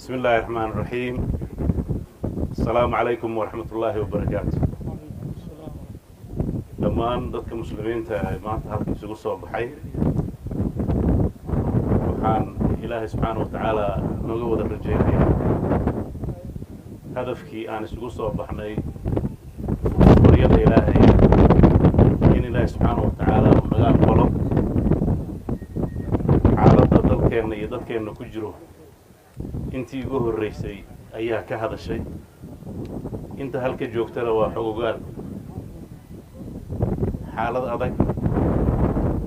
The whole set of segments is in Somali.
بسم الله الرحمن الرحيم. السلام عليكم ورحمة الله وبركاته. دمان dadka muslimiinta ah maanta halka isugu soo baxay waxaan Ilaahay subhanahu wa ta'ala nooga wada rajaynayaa hadafkii aan isugu soo baxnay wariyada Ilaahay in Ilaahay subhanahu wa ta'ala naga aqbalo xaaladda dalkeena iyo dadkeena ku jiro intii ugu horeysay ayaa ka hadashay inta halka joogtana waa xogogaal xaalad adag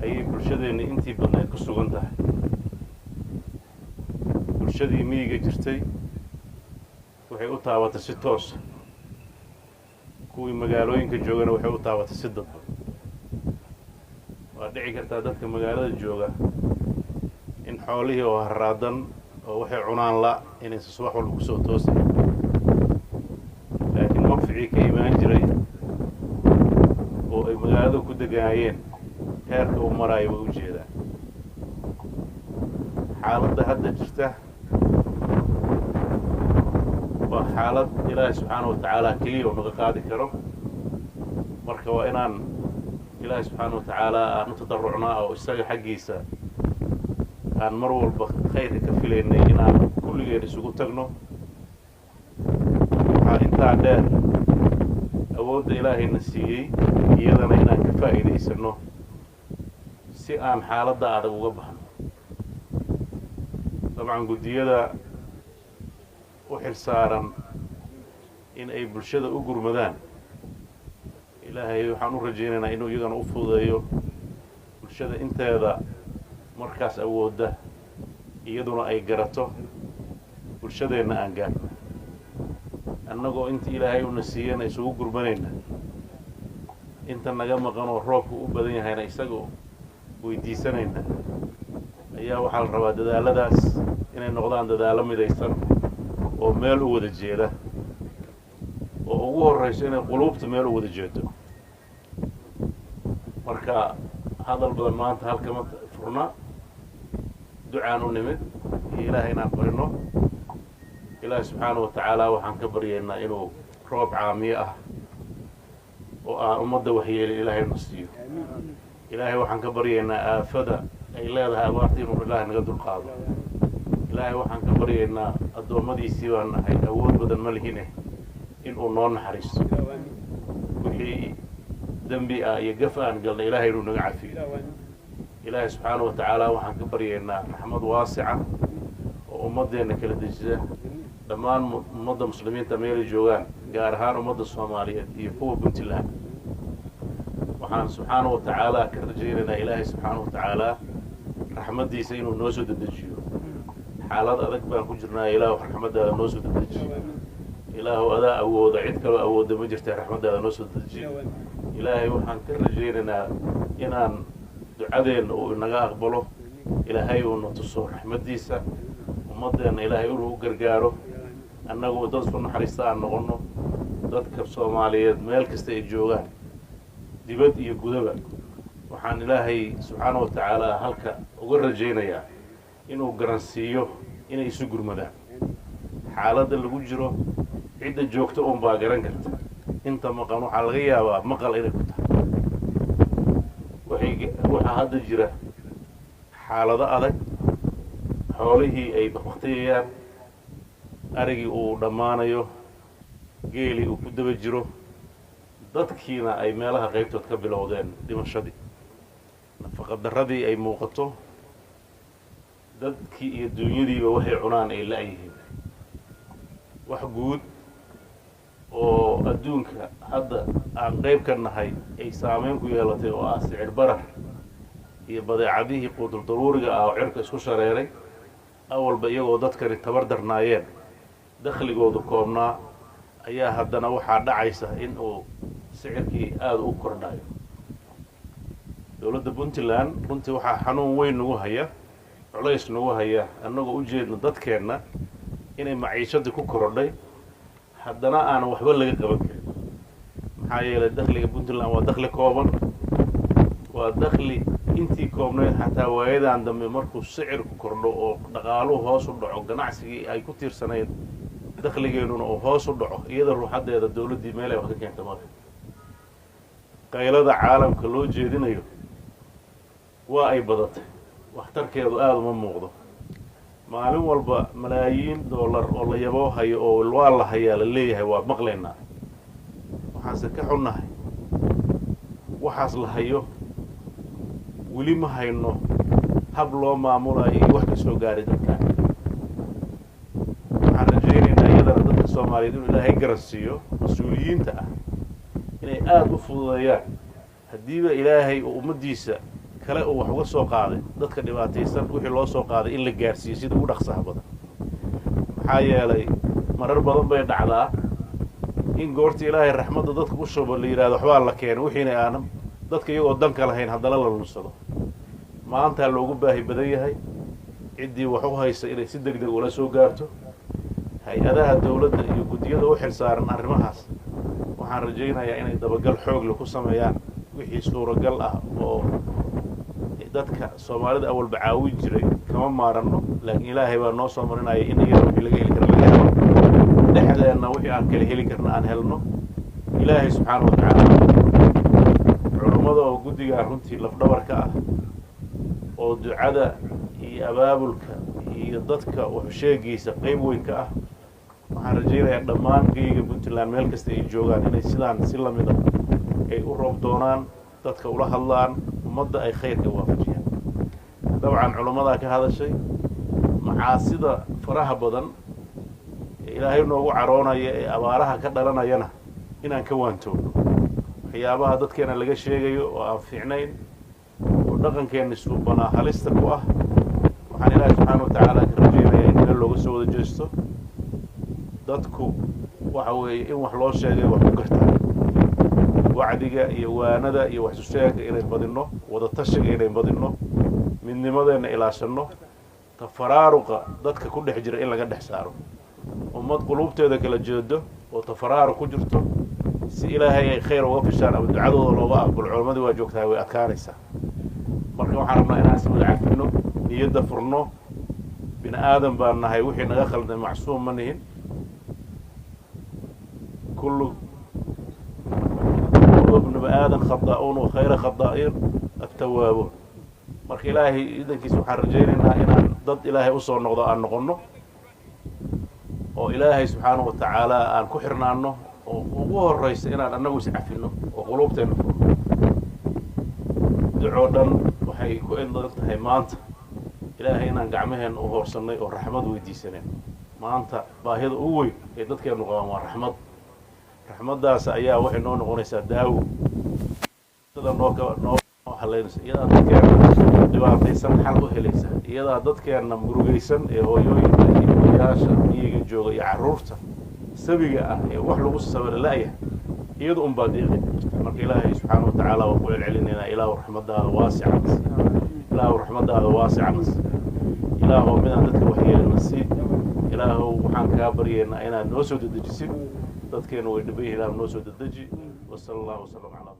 ayay bulshadeena intii badneed ku sugan tahay bulshadii miyiga jirtay waxay u taabatay si toos kuwii magaalooyinka joogana waxay u taabatay si dadban waa dhici kartaa dadka magaalada jooga in xoolihii oo haraadan oo waxay cunaan la inay subax walba ku soo toosin laakiin waqtigii ka imaan jiray oo ay magaalada ku degaayeen heerka uu marayo way u jeedaan xaaladda hadda jirta waa xaalad Ilaahay subxaanahu wa ta'ala keliya uu naga qaadi karo marka waa inaan Ilaahay subxaanahu wa ta'ala aan u tadarrucnaa oo isaga xaggiisa aan mar walba khayrka ka filaynay inaan kulligeen isugu tagno waxaa intaa dheer awoodda Ilaahayna siiyey iyadana inaan ka faa'iidaysano si aan xaaladda adag uga baxno dabcan guddiyada u xilsaaran in ay bulshada u gurmadaan Ilaahay waxaan u rajaynaynaa inuu iyagana u fududeeyo bulshada inteeda markaas awoodda iyaduna ay garato bulshadeenna aan gaarno annagoo inta Ilaahay una siiyana isugu gurmanayna inta naga maqan oo roobku u badan yahayna isagoo weydiisanayna ayaa waxaa la rabaa dadaaladaas inay noqdaan dadaalo midaysan oo meel u wada jeeda oo ugu horreyso inay quluubta meel u wada jeedo marka hadal badan maanta halkama furna ducaan u nimid iyo Ilaahay inaan barino Ilaahay subxaanahu wa ta'ala waxaan ka baryaynaa inuu roob caamiye ah oo aan ummadda waxyeelin Ilaahay na siiyo Ilaahay waxaan ka baryaynaa aafada ay leedahay abaarta inuu Ilaahay naga dulqaado Ilaahay waxaan ka baryaynaa addoommadiisii baan nahay awood badan ma lihine inuu noo naxariisto wixii dembi ah iyo gaf aan galnay Ilaahay inuu naga cafiyo Ilaahay subxaanahu wa ta'ala waxaan ka baryaynaa raxmad waasica oo ummaddeena kala dejisa dhammaan ummadda muslimiinta meelay joogaan gaar ahaan ummadda Soomaaliyeed iyo kuwa Puntland waxaan subxaanahu wa ta'ala ka rajaynaynaa Ilaahay subxaanahu wa ta'ala raxmadiisa inuu noo soo dedejiyo xaalad adag baan ku jirnaa Ilaahu raxmadaada noo soo dedejiyo Ilaahu adaa awooda cid kaloo awoodda ma jirta raxmadaada noo soo dedejiyo Ilaahay waxaan ka rajaynaynaa inaan ducadeena uu inaga aqbalo Ilaahay uu na tuso raxmadiisa ummaddeena Ilaahay inuu u gargaaro annagoo dad isku naxariista aan noqono dadka Soomaaliyeed meel kasta ay joogaan dibad iyo gudaba waxaan Ilaahay subxaanahu wa ta'ala halka uga rajaynayaa inuu garansiiyo inay isu gurmadaan xaaladda lagu jiro cidda joogta uun baa garan karta inta maqan waxaa laga yaabaa maqal inay ku tahay waxaa hadda jira xaalado adag xoolihii ay bakhtiyayaan arigii uu dhammaanayo geelii uu ku daba jiro dadkiina ay meelaha qaybtood ka bilowdeen dhimashadii nafaqa darradii ay muuqato dadkii iyo dunyadiiba waxay cunaan ay la'yihiin wax guud oo adduunka hadda aan qayb ka nahay ay saameyn ku yeelatay oo ah sicir barar iyo badeecadihii quudul daruuriga ah oo cirka isku shareeray awalba iyagoo dadkani tabar darnaayeen dakhligoodu koobnaa ayaa haddana waxaa dhacaysa in uu sicirkii aada u kordhayo dowladda Puntland runtii waxaa xanuun weyn nagu haya culays nagu haya annagoo u jeedno dadkeenna inay maciishadii ku korodhay haddana aanan waxba laga qaban karin maxaa yeelay dakhliga Puntland waa dakhli kooban waa dakhli intii koobnayd xataa waayadan dambe markuu sicirku kordho oo dhaqaaluhu hoos u dhaco ganacsigii ay ku tiirsanayd dakhligeennuna oo hoos u dhaco iyada ruuxaddeeda dawladdii meel ay wax ka keenta marka qaylada caalamka loo jeedinayo waa ay badatay waxtarkeedu aada uma muuqdo maalin walba malaayiin dollar oo la yaboo hayo oo waa la hayaa la leeyahay waa maqlaynaa waxaanse ka xunnahay waxaas la hayo weli ma hayno hab loo maamulayo iyo wax ka soo gaaray dadkaan waxaan rajaynaynaa iyadana dadka soomaaliyeed inuu ilaahay garansiiyo mas-uuliyiinta ah inay aada u fududeeyaan haddiiba ilaahay oo ummaddiisa kale uu wax uga soo qaaday dadka dhibaataysan wixii loo soo qaaday in la gaarsiiyo sida ugu dhaqsaha badan maxaa yeelay marar badan bay dhacdaa in goorta ilaahay raxmadda dadka u shubo la yidhahdo waxbaa la keeno wixiina aanan dadka iyagoo danka lahayn haddana la lunsado maantaa loogu baahi badan yahay ciddii wax u haysa inay si deg deg ula soo gaarto hay-adaha dawladda iyo guddiyada u xilsaaran arrimahaas waxaan rajaynayaa inay dabagal xoogle ku sameeyaan wixii suuragal ah oo dadka soomaalida awalba caawin jiray kama maaranno laakiin ilaahay baa noo soo marinaya in iyada wixii laga heli kara laga helo dhexdeenna wixii aan kala heli karna aan helno ilaahay subxaana wa tacaala culummada oo guddigaa runtii lafdhabarka ah oo ducada iyo abaabulka iyo dadka waxusheegiisa qayb weynka ah waxaan rajaynayaa dhammaan geyga puntland meel kasta ay joogaan inay sidaan si lamid a ay u roob doonaan dadka ula hadlaan ummadda ay khayrka waafajiyaan dabcan culammadaa ka hadashay macaasida faraha badan ee ilaahay noogu caroonaya ee abaaraha ka dhalanayana inaan ka waantoogno waxyaabaha dadkeena laga sheegayo oo aan fiicnayn oo dhaqankeenna suubanaa halista ku ah waxaan ilaahay subxaana wa tacaala ka rajaynayaa in meel looga soo wada jeesto dadku waxa weeye in wax loo sheegay wax ku gartaa wacdiga iyo waanada iyo wax isu sheega inay badinno wada tashiga inay badinno midnimadeenna ilaashanno tafaraaruqa dadka ku dhex jira in laga dhex saaro ummad quluubteeda kala jeedo oo tafaraaruq ku jirto si ilaahay ay khayr uga fishaan ama ducadooda looga aqbalo culammadii waa joogtaa way adkaanaysaa marka waxaan rabnaa inaan is wada cafino niyadda furno bini aadan baan nahay wixii naga khalday macsuum ma nihin kullu ابن آدم خطاؤون وخير خطائين التوابون marka ilaahay idankiisa waxaan rajaynaynaa inaan dad ilaahay u soo noqdo aan noqonno oo ilaahay subxaanahu wa tacaala aan ku xirnaanno oo ugu horraysa inaan annagu is cafino oo quluubteenna furno ducoo dhan waxay ku idlan tahay maanta ilaahay inaan gacmaheenna u hoorsannay oo raxmad weydiisaneen maanta baahida ugu weyn ee dadkeennu qabaan waa raxmad raxmaddaas ayaa waxay noo noqonaysaa daawo sida noo haleynaysa iyadaa dadkeenna dhibaataysan xal u helaysa iyadaa dadkeenna murugaysan ee hooyooyinka iyo odayaasha miyiga jooga iyo carruurta sabiga ah ee wax lagu sabira la'yahay iyada unbaa deeqi marka ilaahay subxaana wa tacaala waan ku celcelinaynaa ilaahu raxmaddaada waasicanas ilaahu raxmaddaada waasicanas ilaahu midaan dadka waxyeelina sii ilaahu waxaan kaa baryaynaa inaad noo soo dedejisid dadkeenu way dhaban yihiin noo soo dedeji wasala allahu wasalam calaa